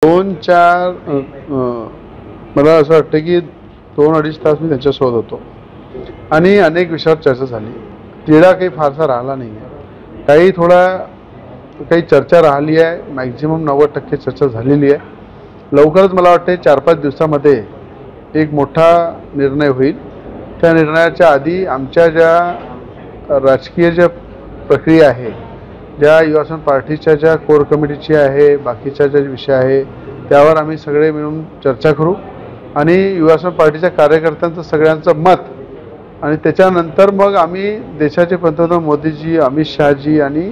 2-4 मला असं वाटतं की 2-2.5 तास मी त्यांच्यासोबत होतो आणि अनेक विषयावर चर्चा झाली. तिढा काही फारसा राहिला नाही आहे. काही चर्चा राहिली आहे. मॅक्झिमम 90% चर्चा झालेली आहे. लवकरच मला वाटते 4-5 दिवसामध्ये एक मोठा निर्णय होईल. त्या निर्णयाच्या आधी आमच्या ज्या राजकीय ज्या प्रक्रिया आहे, ज्या युवा पार्टीच्या ज्या कोर कमिटीची आहे, बाकीच्या ज्या विषय आहे त्यावर आम्ही सगळे मिळून चर्चा करू आणि युवा पार्टीच्या कार्यकर्त्यांचं सगळ्यांचं मत आणि त्याच्यानंतर मग आम्ही देशाचे पंतप्रधान मोदीजी, अमित शहाजी आणि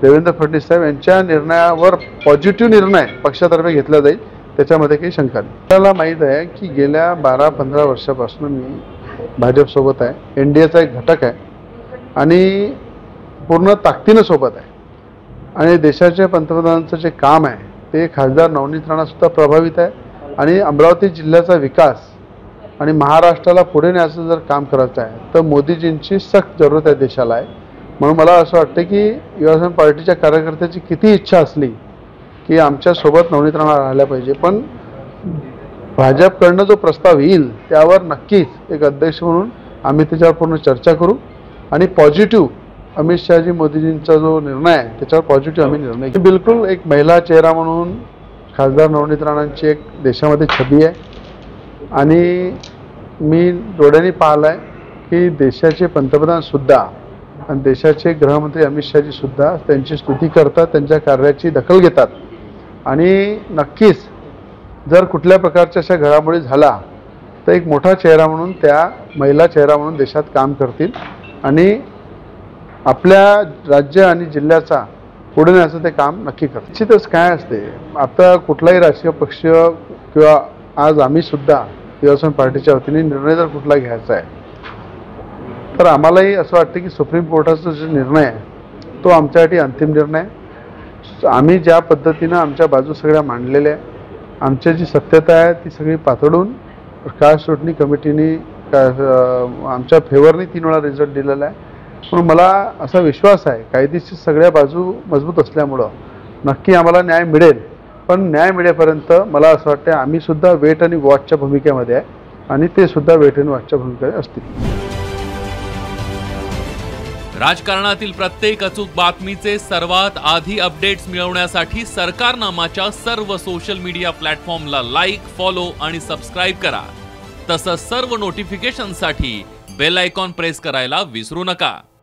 देवेंद्र फडणवीस साहेब यांच्या निर्णयावर पॉझिटिव्ह निर्णय पक्षातर्फे घेतला जाईल. त्याच्यामध्ये काही शंका नाही. आपल्याला माहीत आहे की गेल्या 12-15 वर्षापासून मी भाजपसोबत आहे. NDAचा एक घटक आहे आणि पूर्ण ताकदीनं सोबत आहे आणि देशाच्या पंतप्रधानांचं जे काम आहे ते खासदार नवनीत राणासुद्धा प्रभावित आहे आणि अमरावती जिल्ह्याचा विकास आणि महाराष्ट्राला पुढे न्यायचं जर काम करायचं आहे तर मोदीजींची सख्त जरूरत आहे देशाला आहे. म्हणून मला असं वाटतं की युवा पार्टीच्या कार्यकर्त्याची किती इच्छा असली की आमच्यासोबत नवनीत राणा राहिल्या पाहिजे, पण भाजपकडनं जो प्रस्ताव येईल त्यावर नक्कीच एक अध्यक्ष म्हणून आम्ही त्याच्यावर पूर्ण चर्चा करू आणि पॉझिटिव्ह अमित शहाजी मोदीजींचा जो निर्णय आहे त्याच्यावर पॉझिटिव्ह आम्ही निर्णय घेऊ. बिलकुल एक महिला चेहरा म्हणून खासदार नवनीत राणांची एक देशामध्ये छबी आहे आणि मी डोळ्यांनी पाहिलं आहे की देशाचे पंतप्रधानसुद्धा आणि देशाचे गृहमंत्री अमित शहाजीसुद्धा त्यांची स्तुती करतात, त्यांच्या कार्याची दखल घेतात आणि नक्कीच जर कुठल्या प्रकारच्या अशा घडामोडी झाला तर एक मोठा चेहरा म्हणून त्या महिला चेहरा म्हणून देशात काम करतील आणि आपल्या राज्य आणि जिल्ह्याचा पुढे न्यायचं ते काम नक्की करतात. निश्चितच काय असते, आता कुठलाही राजकीय पक्ष किंवा आज आम्ही सुद्धा युवा पार्टीच्या वतीने निर्णय जर कुठला घ्यायचा आहे तर आम्हालाही असं वाटतं की सुप्रीम कोर्टाचा जो निर्णय आहे तो आमच्यासाठी अंतिम निर्णय आहे. आम्ही ज्या पद्धतीनं आमच्या बाजू सगळ्या मांडलेल्या आहे, आमची जी सत्यता आहे ती सगळी पातळून कास्ट स्क्रुटनी कमिटीने आमच्या फेवरनी 3 वेळा रिझल्ट दिलेला आहे. म्हणून मला असा विश्वास आहे कायदेशीर सगळ्या बाजू मजबूत असल्यामुळं नक्की आम्हाला न्याय मिळेल. पण न्याय मिळेपर्यंत मला असं वाटतं आम्ही सुद्धा वेट आणि वॉचच्या भूमिकेमध्ये आहे आणि ते सुद्धा वेट आणि वॉचच्या भूमिकेमध्ये असतील. राजकारणातील प्रत्येक अचूक बातमीचे सर्वात आधी अपडेट्स मिळवण्यासाठी सरकारनामाच्या सर्व सोशल मीडिया प्लॅटफॉर्मला लाईक, फॉलो आणि सबस्क्राईब करा. तसंच सर्व नोटिफिकेशनसाठी बेल आयकॉन प्रेस करायला विसरू नका.